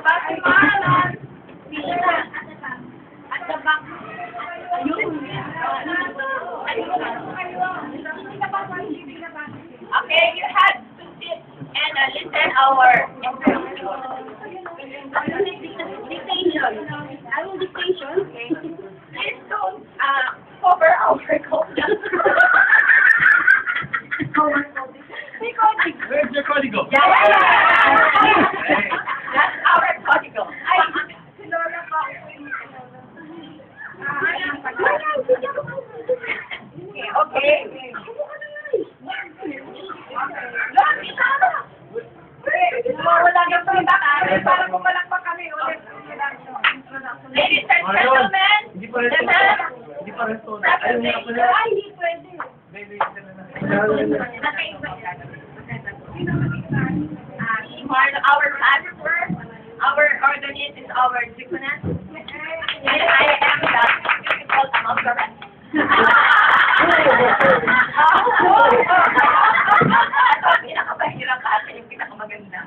Patimanan. At the back. Okay, you had to sit and listen our dictation. I will dictation. Okay. Please don't cover our content. Where's your código? Yeah. That's our código. Okay. Wala nang pagkakari para pumalakpak kami ulit. Ladies and gentlemen, Hindi pa rin ito. Hindi pa rin ito. Ayun nga pala. Ay, hindi pwede. Our pastor, our organist is our deaconess, and I am the musical observant. Ang pinakamahirap kasi yung pinakamaganda.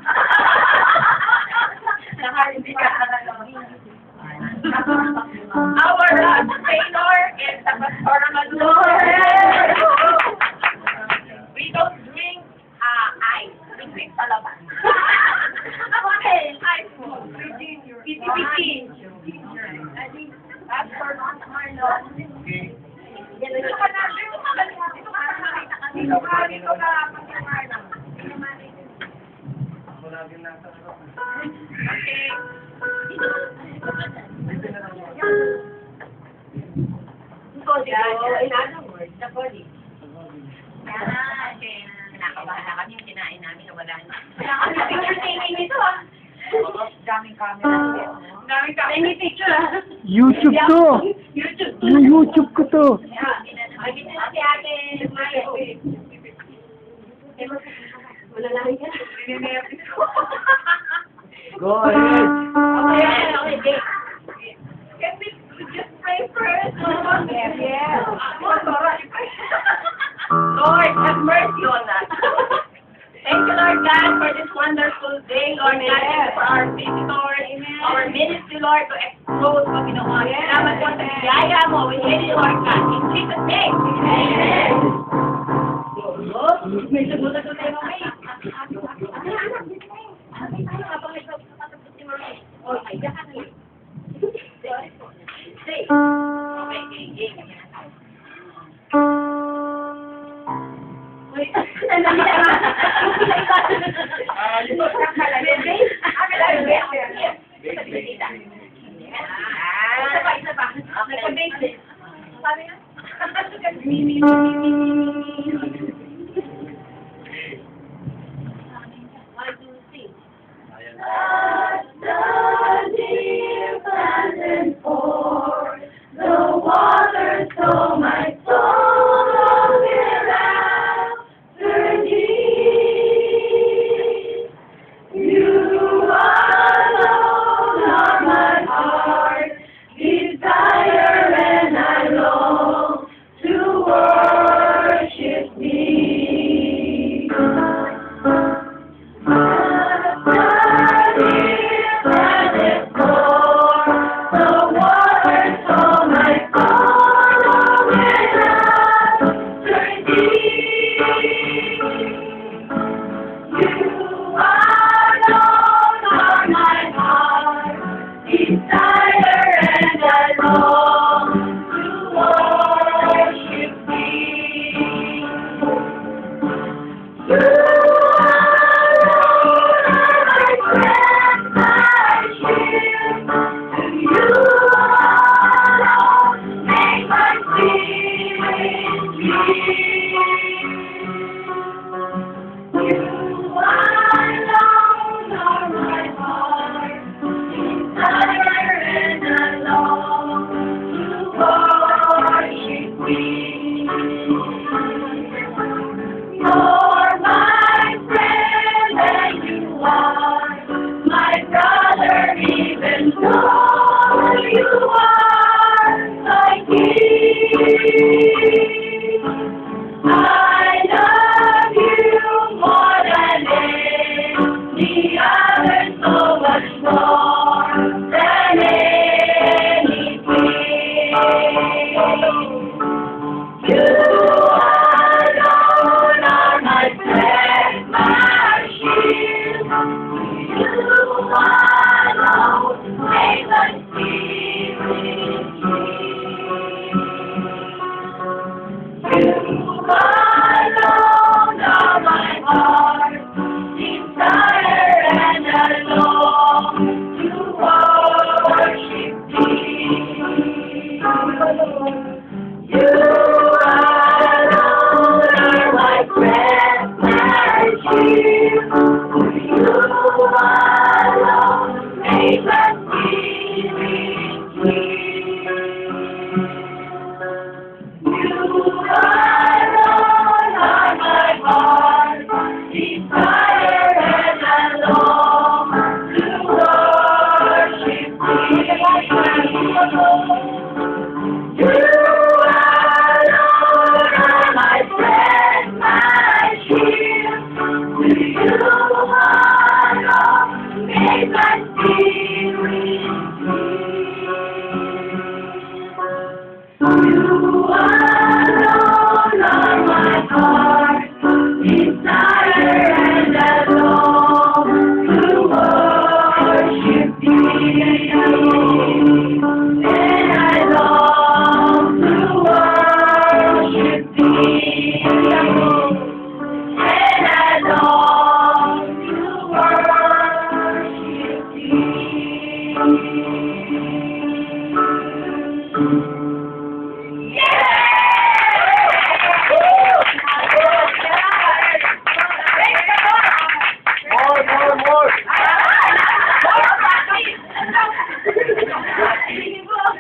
Our trainer is the Pastor Maduro. We don't drink ice. We drink salabat. Okay, ice. PTPT. That's for Marlon. Okay. Dito ka na. Dito ka na. Dito ka na. Dito ka. Dito ka. Ako lagi nasa ano. Okay. Código. In other words, the código. Okay. Kinakabahan na kami yung kinain namin na wala na. Wala kami picture-taking nito Daming camera. Daming camera. May picture YouTube to. YouTube. Yung YouTube ko to. Ay, dito na si ate. Wala na rin ka. Go ahead. Okay. Can we just pray first? Yeah. Lord, have mercy on us. Thank you, Lord God, for this wonderful day, Lord God, thank you for our visitors, our ministry, Lord, to expose, Panginoon. Salamat po sa biyaya mo. We need you, Lord God. In Jesus' name. Amen. May sabutan ko tayo, Mami. Okay, More!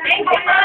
Thank you,